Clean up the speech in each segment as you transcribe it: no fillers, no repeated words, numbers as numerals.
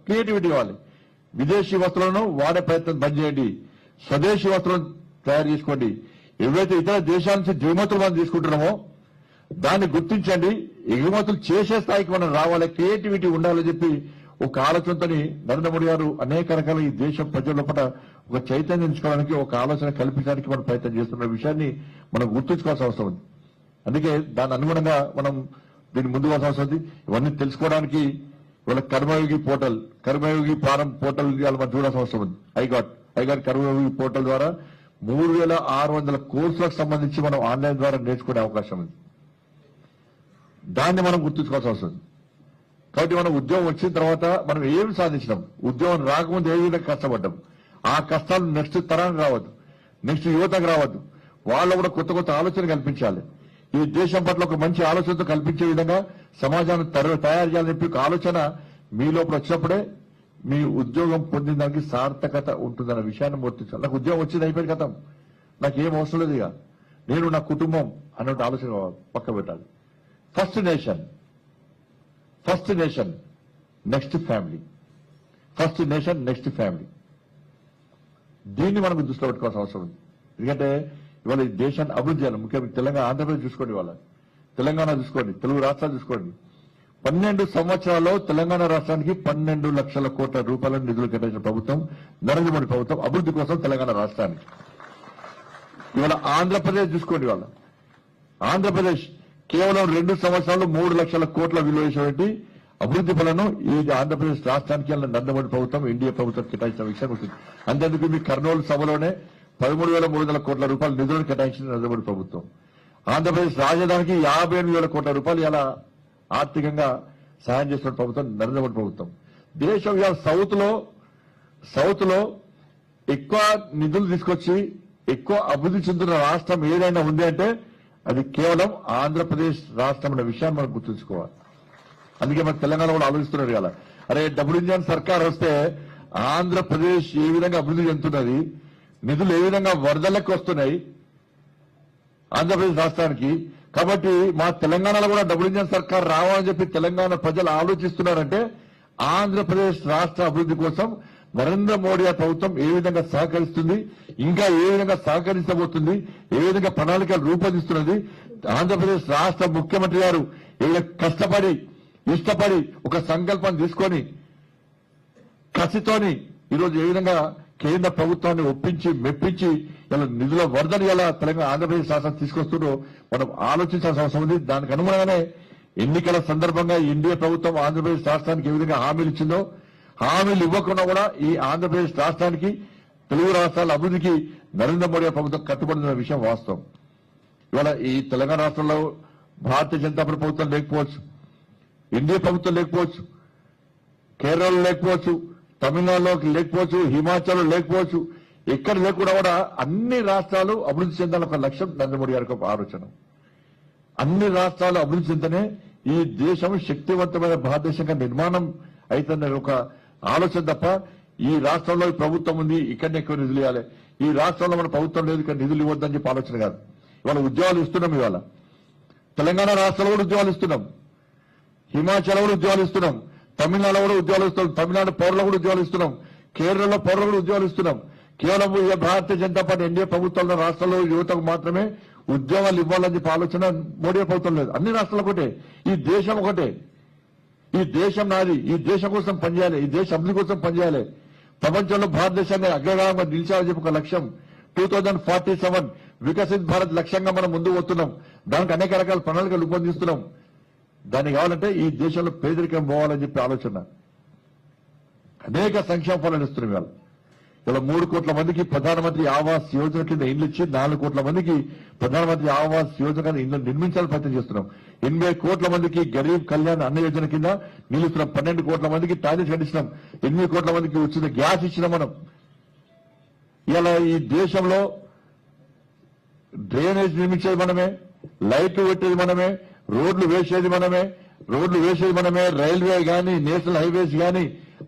Creativity కావాలి. విదేశీ వస్తువులను వాడే ప్రయత్నం బంద్ చేయండి. స్వదేశీ వస్తువులను తయారు చేసుకోండి. ఏవైతే ఇతర దేశాల నుంచి దిగుమతులు మనం తీసుకుంటున్నామో దాన్ని గుర్తించండి. ఎగుమతులు చేసే స్థాయికి మనం రావాలి. క్రియేటివిటీ ఉండాలని చెప్పి ఒక ఆలోచనతో నరేంద్ర మోడీ గారు అనేక రకాల ఈ దేశం ప్రజల లోపల ఒక చైతన్యం ఉంచుకోవడానికి, ఒక ఆలోచన కల్పించడానికి మనం ప్రయత్నం చేస్తున్న విషయాన్ని మనం గుర్తుంచుకోవాల్సిన అవసరం ఉంది. అందుకే దాని అనుగుణంగా మనం దీన్ని ముందుకు అవసరం ఉంది. ఇవన్నీ తెలుసుకోవడానికి ఇవాళ కర్మయోగి పోర్టల్ ఇవాళ మనం చూడాల్సిన అవసరం ఉంది. ఐగాట్ కర్మయోగి పోర్టల్ ద్వారా 3600 కోర్సులకు సంబంధించి మనం ఆన్లైన్ ద్వారా నేర్చుకునే అవకాశం ఉంది. దాన్ని మనం గుర్తుంచుకోవాల్సిన అవసరం ఉంది. కాబట్టి మనం ఉద్యోగం వచ్చిన తర్వాత మనం ఏమి సాధించినాం, ఉద్యోగం రాకముందు ఏ విధంగా కష్టపడ్డాం, ఆ కష్టాలు నెక్స్ట్ తరానికి రావద్దు, నెక్స్ట్ యువతకు రావద్దు. వాళ్ళు కూడా కొత్త కొత్త ఆలోచన కల్పించాలి. ఈ దేశం పట్ల ఒక మంచి ఆలోచనతో కల్పించే విధంగా సమాజాన్ని తయారు చేయాలని చెప్పి ఒక ఆలోచన మీ లోపల వచ్చినప్పుడే మీ ఉద్యోగం పొందిన దానికి సార్థకత ఉంటుందన్న విషయాన్ని గుర్తించాలి. నాకు ఉద్యోగం వచ్చింది, అయిపోయింది, కథం, నాకు ఏం అవసరం లేదు, ఇక నేను నా కుటుంబం అన్నట్టు ఆలోచన పక్క పెట్టాలి. First nation next family. First nation next family. దీన్ని మనకు దృష్టిలో పెట్టుకోవాల్సిన అవసరం ఉంది. ఎందుకంటే ఇవాళ ఈ దేశాన్ని అభివృద్ధి చేయాలి. ముఖ్యంగా తెలంగాణ, ఆంధ్రప్రదేశ్ చూసుకోండి, ఇవాళ తెలంగాణ చూసుకోండి, తెలుగు రాష్ట్రాలు చూసుకోండి. 12 సంవత్సరాల్లో తెలంగాణ రాష్ట్రానికి 12 లక్షల కోట్ల రూపాయల నిధులు కేటాయించిన ప్రభుత్వం నరేంద్ర మోడీ ప్రభుత్వం అభివృద్ధి కోసం తెలంగాణ రాష్ట్రానికి. ఇవాళ ఆంధ్రప్రదేశ్ చూసుకోండి, ఇవాళ ఆంధ్రప్రదేశ్ కేవలం 2 సంవత్సరాలు 3 లక్షల కోట్ల విలువ చేసేటువంటి అభివృద్ధి పనులను ఈ ఆంధ్రప్రదేశ్ రాష్ట్రానికి నరేంద్ర మోడీ ప్రభుత్వం, ఎన్డీఏ ప్రభుత్వం కేటాయించిన విషయం ఉంటుంది. అంతేందుకు మీ కర్నూలు సభలోనే 13,300 కోట్ల రూపాయల నిధులను కేటాయించిన నరేంద్ర మోడీ ప్రభుత్వం. ఆంధ్రప్రదేశ్ రాజధానికి 58,000 కోట్ల రూపాయలు ఇలా ఆర్థికంగా సహాయం చేస్తున్న ప్రభుత్వం నరేంద్ర మోడీ ప్రభుత్వం. దేశం ఇవాళ సౌత్ లో ఎక్కువ నిధులు తీసుకొచ్చి ఎక్కువ అభివృద్ధి చెందుతున్న రాష్ట్రం ఏదైనా ఉంది అంటే అది కేవలం ఆంధ్రప్రదేశ్ రాష్ట్రం అనే విషయాన్ని మనం గుర్తుంచుకోవాలి. అందుకే మన తెలంగాణ కూడా ఆలోచిస్తున్నారు కదా, అరే డబుల్ ఇంజన్ సర్కార్ వస్తే ఆంధ్రప్రదేశ్ ఏ విధంగా అభివృద్ధి చెందుతున్నది, నిధులు ఏ విధంగా వరదలకు వస్తున్నాయి ఆంధ్రప్రదేశ్ రాష్ట్రానికి. కాబట్టి మా తెలంగాణలో కూడా డబుల్ ఇంజన్ సర్కార్ రావాలని చెప్పి తెలంగాణ ప్రజలు ఆలోచిస్తున్నారంటే ఆంధ్రప్రదేశ్ రాష్ట్ర అభివృద్ధి కోసం నరేంద్ర మోడీ ప్రభుత్వం ఏ విధంగా సహకరిస్తుంది, ఇంకా ఏ విధంగా సహకరించబోతుంది, ఏ విధంగా ప్రణాళికలు రూపొందిస్తున్నది. ఆంధ్రప్రదేశ్ రాష్ట్ర ముఖ్యమంత్రి గారు ఏ విధంగా కష్టపడి ఇష్టపడి ఒక సంకల్పం తీసుకొని కసితోని ఈరోజు ఏ విధంగా కేంద్ర ప్రభుత్వాన్ని ఒప్పించి మెప్పించి ఇలా నిధుల వరదని ఇలా తెలంగాణ ఆంధ్రప్రదేశ్ రాష్ట్రం తీసుకొస్తుందో మనం ఆలోచించాల్సిన అవసరం ఉంది. దానికి అనుగుణంగానే ఎన్నికల సందర్భంగా ఎన్డీఏ ప్రభుత్వం ఆంధ్రప్రదేశ్ రాష్ట్రానికి ఏ విధంగా హామీలు ఇచ్చిందో, హామీలు ఇవ్వకుండా కూడా ఈ ఆంధ్రప్రదేశ్ రాష్ట్రానికి, తెలుగు రాష్ట్రాల అభివృద్ధికి నరేంద్ర మోడీ ప్రభుత్వం కట్టుబడిన విషయం వాస్తవం. ఇవాళ ఈ తెలంగాణ రాష్ట్రంలో భారతీయ జనతా పార్టీ ప్రభుత్వం లేకపోవచ్చు, ఎన్డీఏ ప్రభుత్వం లేకపోవచ్చు, కేరళలో లేకపోవచ్చు, తమిళనాడులో లేకపోవచ్చు, హిమాచల్లో లేకపోవచ్చు, ఎక్కడ లేకుండా కూడా అన్ని రాష్ట్రాలు అభివృద్ధి చెందాలని ఒక లక్ష్యం నరేంద్ర మోడీ గారికి ఒక ఆలోచన. అన్ని రాష్ట్రాలు అభివృద్ధి చెందనే ఈ దేశం శక్తివంతమైన భారతదేశంగా నిర్మాణం అవుతుందనే ఒక ఆలోచన తప్ప ఈ రాష్ట్రంలో ఈ ప్రభుత్వం ఉంది ఇక్కడనే ఎక్కువ నిధులు ఇవ్వాలి, ఈ రాష్ట్రంలో మన ప్రభుత్వం లేదు ఇక్కడ నిధులు ఇవ్వద్దని చెప్పి ఆలోచన కాదు. ఇవాళ ఉద్యోగాలు ఇస్తున్నాం, ఇవాళ తెలంగాణ రాష్ట్రంలో కూడా ఉద్యోగాలు ఇస్తున్నాం, హిమాచల్ కూడా ఉద్యోగాలు ఇస్తున్నాం, తమిళనాడులో కూడా ఉద్యోగాలు ఇస్తున్నాం, తమిళనాడు పౌరులు కూడా ఉద్యోగాలు ఇస్తున్నాం, కేరళలో పౌరులు కూడా ఉద్యోగాలు ఇస్తున్నాం. కేవలం భారతీయ జనతా పార్టీ ఎన్డీఏ ప్రభుత్వంలో రాష్ట్రంలో యువతకు మాత్రమే ఉద్యోగాలు ఇవ్వాలని చెప్పి ఆలోచన మోడీ ప్రభుత్వం లేదు. అన్ని రాష్ట్రాలు ఒకటే, ఈ దేశం ఒకటే, ఈ దేశం నాది, ఈ దేశం కోసం పనిచేయాలి, ఈ దేశ అభివృద్ధి కోసం పనిచేయాలి. ప్రపంచంలో భారతదేశాన్ని అగ్రగామంగా నిలిచాలని చెప్పి ఒక లక్ష్యం 2047 వికసిత్ భారత్ లక్ష్యంగా మనం ముందుకు పోతున్నాం. దానికి అనేక రకాల ప్రణాళికలు రూపొందిస్తున్నాం. దానికి కావాలంటే ఈ దేశంలో పేదరికం పోవాలని చెప్పి ఆలోచన. అనేక సంక్షేమ ఫలాలు ఇస్తున్నాం. ఇలా 3 కోట్ల మందికి ప్రధానమంత్రి ఆవాస్ యోజన కింద ఇండ్లు ఇచ్చి 4 కోట్ల మందికి ప్రధానమంత్రి ఆవాస్ యోజన ఇండ్లు నిర్మించాలని ప్రయత్నం చేస్తున్నాం. 80 కోట్ల మందికి గరీబ్ కళ్యాణ్ అన్న యోజన కింద నిలుస్తున్నాం. 12 కోట్ల మందికి టాయిలెట్స్ కట్టిస్తున్నాం. 8 కోట్ల మందికి ఉచిత గ్యాస్ ఇచ్చినాం. మనం ఇలా ఈ దేశంలో డ్రైనేజ్ నిర్మించేది మనమే, లైట్లు పెట్టేది మనమే, రోడ్లు వేసేది మనమే, రైల్వే గాని నేషనల్ హైవేస్ గాని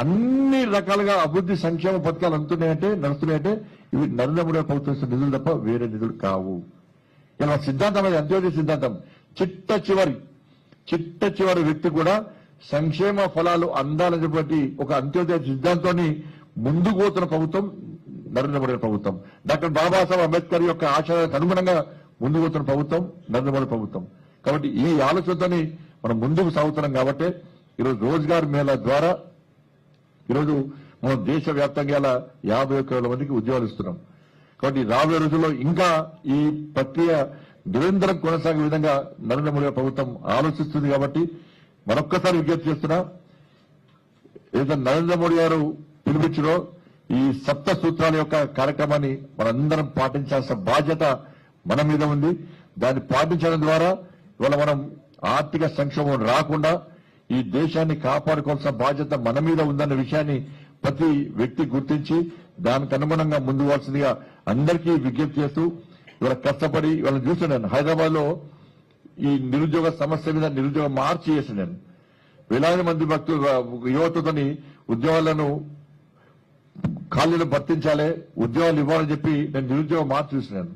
అన్ని రకాలుగా అభివృద్ధి సంక్షేమ పథకాలు నడుస్తున్నాయంటే ఇవి నరేంద్ర మోడీ ప్రభుత్వం నిధులు తప్ప వేరే నిధులు కావు. ఇలా సిద్ధాంతం అది అంత్యోదయ సిద్ధాంతం. చిట్ట చివరి వ్యక్తి కూడా సంక్షేమ ఫలాలు అందాలని చెప్పి ఒక అంత్యోదయ సిద్ధాంతాన్ని ముందుకు పోతున్న ప్రభుత్వం నరేంద్ర మోడీ ప్రభుత్వం. డాక్టర్ బాబాసాహెబ్ అంబేద్కర్ యొక్క ఆశయాలకు అనుగుణంగా ముందుకు పోతున్న ప్రభుత్వం నరేంద్ర మోడీ ప్రభుత్వం. కాబట్టి ఈ ఆలోచనతోని మనం ముందుకు సాగుతున్నాం. కాబట్టి ఈరోజు రోజ్గార్ మేళా ద్వారా ఈరోజు మనం దేశవ్యాప్తంగా 51 మందికి ఉద్యోగాలు ఇస్తున్నాం. కాబట్టి రాబోయే రోజుల్లో ఇంకా ఈ ప్రక్రియ నిరంతరం కొనసాగే విధంగా నరేంద్ర మోడీ ప్రభుత్వం ఆలోచిస్తుంది. కాబట్టి మరొక్కసారి విజ్ఞప్తి చేస్తున్నా, ఏదైతే నరేంద్ర మోడీ గారు పిలిపించారో ఈ సప్త సూత్రాల యొక్క కార్యక్రమాన్ని మనందరం పాటించాల్సిన బాధ్యత మన మీద ఉంది. దాన్ని పాటించడం ద్వారా ఇవాళ మనం ఆర్థిక సంక్షోభం రాకుండా ఈ దేశాన్ని కాపాడుకోవాల్సిన బాధ్యత మన మీద ఉందన్న విషయాన్ని ప్రతి వ్యక్తి గుర్తించి దానికి అనుగుణంగా ముందు పోవాల్సిందిగా అందరికీ విజ్ఞప్తి చేస్తూ ఇవాళ కష్టపడి ఇవాళ చూస్తున్నాను హైదరాబాద్ లో ఈ నిరుద్యోగ సమస్య మీద నిరుద్యోగ మార్చి చేసి నేను వేలాది మంది యువతతోని ఉద్యోగాలను ఖాళీలు భర్తించాలి, ఉద్యోగాలు ఇవ్వాలని చెప్పి నేను నిరుద్యోగ మార్చి చూసినాను.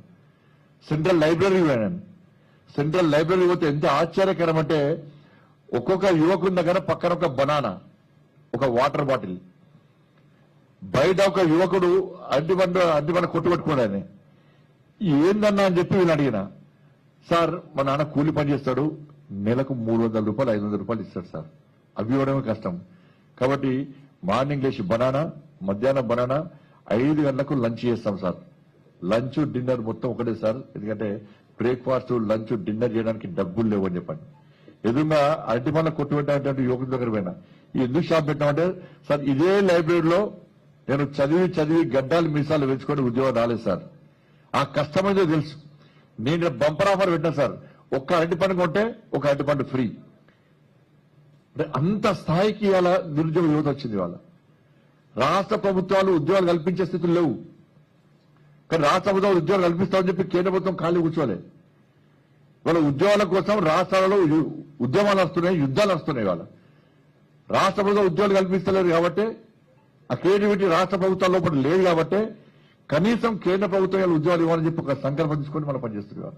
సెంట్రల్ లైబ్రరీ పోయాను. సెంట్రల్ లైబ్రరీ పోతే ఎంత ఆశ్చర్యకరం అంటే ఒక్కొక్క యువకుని దగ్గర పక్కన ఒక బనానా, ఒక వాటర్ బాటిల్, బయట ఒక యువకుడు అడ్డిబండ కొట్టుబట్టుకోడానే ఏందన్నా అని చెప్పి వీళ్ళు అడిగిన, సార్ మా నాన్న కూలి పని చేస్తాడు, నెలకు 300 రూపాయలు 500 రూపాయలు ఇస్తాడు సార్, అవి ఇవ్వడమే కష్టం. కాబట్టి మార్నింగ్ లేచి బనానా, మధ్యాహ్నం బనానా, 5 గంటలకు లంచ్ చేస్తాం సార్. లంచ్ డిన్నర్ మొత్తం ఒకటే సార్, ఎందుకంటే బ్రేక్ఫాస్ట్ లంచ్ డిన్నర్ చేయడానికి డబ్బులు లేవు అని చెప్పండి. ఎదురుగా అరటిపండ్ల కొట్టు పెట్టినటువంటి యువకుల దగ్గర పోయినా ఎందుకు షాప్ పెట్టామంటే, సార్ ఇదే లైబ్రరీలో నేను చదివి గడ్డాలు మీసాలు పెంచుకొని ఉద్యోగం రాలేదు సార్, ఆ కష్టమైతే తెలుసు. నేను బంపర్ ఆఫర్ పెట్టినా సార్, ఒక్క అరటిపండు కొంటే ఒక అరటిపండు ఫ్రీ. అంత స్థాయికి ఇవాళ నిరుద్యోగ యువత వచ్చింది. వాళ్ళ రాష్ట్ర ప్రభుత్వాలు ఉద్యోగాలు కల్పించే స్థితులు లేవు. కానీ రాష్ట్ర ప్రభుత్వాలు ఉద్యోగాలు కల్పిస్తామని చెప్పి కేంద్ర ప్రభుత్వం ఖాళీ కూర్చోలే. వాళ్ళ ఉద్యోగాల కోసం రాష్ట్రాలలో ఉద్యమాలు వస్తున్నాయి, యుద్ధాలు వస్తున్నాయి. వాళ్ళ రాష్ట్ర ప్రభుత్వం ఉద్యోగాలు కల్పిస్తలేదు కాబట్టి, ఆ క్రియేటివిటీ రాష్ట్ర ప్రభుత్వాల లోపల లేదు కాబట్టి కనీసం కేంద్ర ప్రభుత్వం ఉద్యోగాలు ఇవ్వాలని చెప్పి ఒక సంకల్పం తీసుకొని మనం పనిచేస్తున్నారు.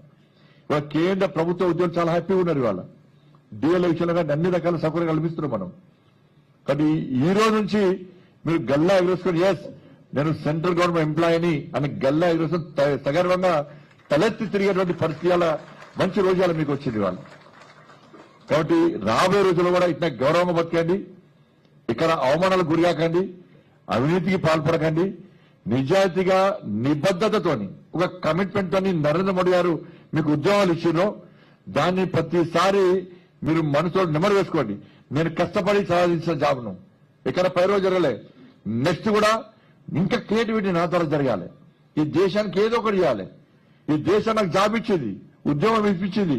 ఇవాళ కేంద్ర ప్రభుత్వ ఉద్యోగులు చాలా హ్యాపీగా ఉన్నారు. ఇవాళ డిఎల్ విషయంలో కానీ అన్ని రకాల సౌకర్యాలు కల్పిస్తున్నాం మనం. కానీ ఈ రోజు నుంచి మీరు గల్లా ఎగరేసుకొని ఎస్ నేను సెంట్రల్ గవర్నమెంట్ ఎంప్లాయీని అని గల్లా ఎగరేసుకొని సగర్వంగా తలెత్తి తిరిగేటువంటి పరిస్థితుల మంచి రోజాలు మీకు వచ్చింది వాళ్ళు. కాబట్టి రాబోయే రోజుల్లో కూడా ఇట్లా గౌరవంగా బతకండి, ఇక్కడ అవమానాలకు గురికాకండి, అవినీతికి పాల్పడకండి. నిజాయితీగా నిబద్ధతతోని ఒక కమిట్మెంట్ తోని నరేంద్ర మోడీ గారు మీకు ఉద్యోగాలు ఇచ్చినో దాన్ని ప్రతిసారి మీరు మనసులో నెమరు వేసుకోండి. నేను కష్టపడి సాధించిన జాబ్ను ఇక్కడ పై రోజు జరగలే, నెక్స్ట్ కూడా ఇంకా క్రియేటివిటీ నా ద్వారా జరగాలి. ఈ దేశానికి ఏదో ఒకటి చేయాలి. ఈ దేశం నాకు జాబ్ ఇచ్చింది, ఉద్యోగం ఇప్పించింది,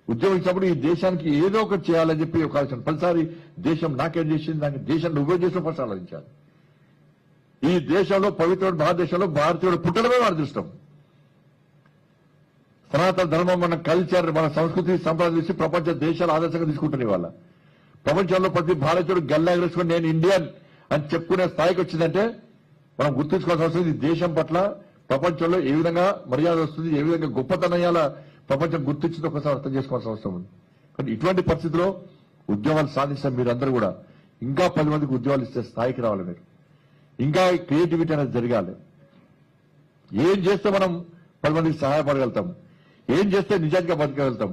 ఉద్యోగం ఇచ్చినప్పుడు ఈ దేశానికి ఏదో ఒకటి చేయాలని చెప్పి ఒక ఆలోచన. ప్రతిసారి దేశం నాకేం చేసింది, దానికి దేశాన్ని ఉపయోగం చేసిన ఫస్ట్ ఆలోచించాలి. ఈ దేశంలో పవిత్రమైన భారతదేశంలో భారతీయుడు పుట్టడమే మన అదృష్టం. సనాతన ధర్మం, మన కల్చర్, మన సంస్కృతి సంప్రదాయం తీసి ప్రపంచ దేశాలు ఆదర్శంగా తీసుకుంటున్నాయి. వాళ్ళ ప్రపంచంలో ప్రతి భారతీయుడు గల్లా ఎగరేసుకొని నేను ఇండియన్ అని చెప్పుకునే స్థాయికి వచ్చిందంటే మనం గుర్తుంచుకోవాల్సిన అవసరం. ఈ దేశం పట్ల ప్రపంచంలో ఏ విధంగా మర్యాద వస్తుంది, ఏ విధంగా గొప్పతనయాల ప్రపంచం గుర్తించిందో ఒకసారి అర్థం చేసుకోవాల్సిన అవసరం ఉంది. కానీ ఇటువంటి పరిస్థితిలో ఉద్యోగాలు సాధించిన మీరందరూ కూడా ఇంకా 10 మందికి ఉద్యోగాలు ఇచ్చే స్థాయికి రావాలి. మీరు ఇంకా క్రియేటివిటీ అనేది జరగాలి. ఏం చేస్తే మనం 10 మందికి సహాయపడగలుగుతాం, ఏం చేస్తే నిజాయితీగా బతకగలుగుతాం,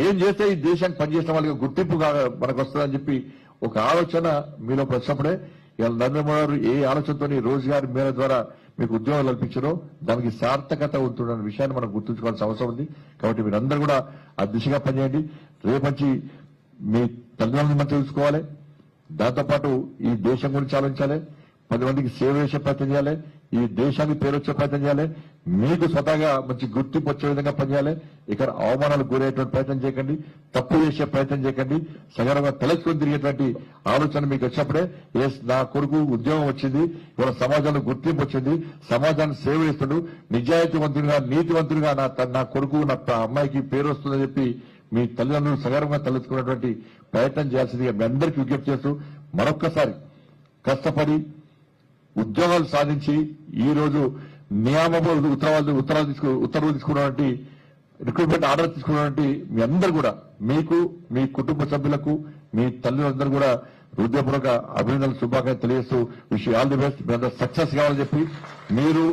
ఏం చేస్తే ఈ దేశానికి పనిచేసిన వాళ్ళకి గుర్తింపు మనకు వస్తుందని చెప్పి ఒక ఆలోచన మీలో వచ్చినప్పుడే ఇవాళ నరేంద్ర మోడీ గారు ఏ ఆలోచనతో రోజ్గార్ మేళ ద్వారా మీకు ఉద్యోగాలు కల్పించారో దానికి సార్థకత ఉంటున్న విషయాన్ని మనం గుర్తుంచుకోవాల్సిన అవసరం ఉంది. కాబట్టి మీరందరూ కూడా ఆ దిశగా పనిచేయండి. రేపంచి మీ తల్లిదండ్రులను మంచిగా చూసుకోవాలి, దాంతోపాటు ఈ దేశం గురించి ఆలోచించాలి, 10 మందికి సేవ చేసే ప్రయత్నం చేయాలి, ఈ దేశానికి పేరు వచ్చే ప్రయత్నం చేయాలి, మీకు స్వతహాగా మంచి గుర్తింపు వచ్చే విధంగా పనిచేయాలి. ఇక్కడ అవమానాలకు గురయ్యేటువంటి ప్రయత్నం చేయకండి, తప్పు చేసే ప్రయత్నం చేయకండి. సగర్వంగా తలెత్తుకొని తిరిగేటువంటి ఆలోచన మీకు వచ్చినప్పుడే ఎస్ నా కొడుకు ఉద్యోగం వచ్చింది, ఇవాళ సమాజంలో గుర్తింపు వచ్చింది, సమాజానికి సేవ చేస్తుడు, నిజాయితీవంతుడిగా నీతివంతుడిగా నా కొడుకు నా అమ్మాయికి పేరు వస్తుందని చెప్పి మీ తల్లిదండ్రులు సగర్వంగా తలెత్తుకున్నటువంటి ప్రయత్నం చేయాల్సిందిగా మీ అందరికీ విజ్ఞప్తి చేస్తూ మరొక్కసారి కష్టపడి ఉద్యోగాలు సాధించి ఈ రోజు నియామక ఉత్తర్వులు తీసుకున్నటువంటి రిక్రూట్మెంట్ ఆర్డర్ తీసుకున్నటువంటి మీ అందరూ కూడా మీకు, మీ కుటుంబ సభ్యులకు, మీ తల్లిదండ్రులందరూ కూడా హృదయపూర్వక అభినందనలు శుభాకాంక్షలు తెలియజేస్తూ విష్ ఆల్ ది బెస్ట్. మీ అందరూ సక్సెస్ కావాలని చెప్పి మీరు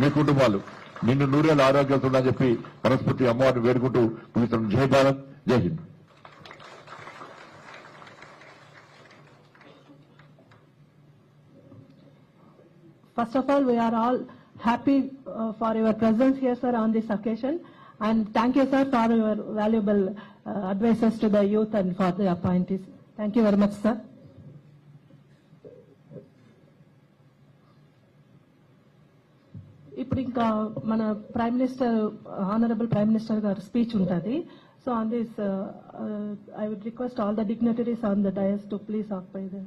మీ కుటుంబాలు నిన్ను నూరేళ్ళు ఆరోగ్యాలతో ఉండాలని చెప్పి మనస్ఫూర్తి అమ్మవారిని వేడుకుంటూ ముగిస్తున్నాం. జై భారత్, జై Hind. First of all, we are all happy for your presence here, sir, on this occasion. And thank you, sir, for your valuable advices to the youth and for the appointees. Thank you very much, sir. ఇప్పుడు ఇంకా మన prime minister honourable prime minister garu speech ఉంటుంది. So on this I would request all the dignitaries on the dais to please occupy the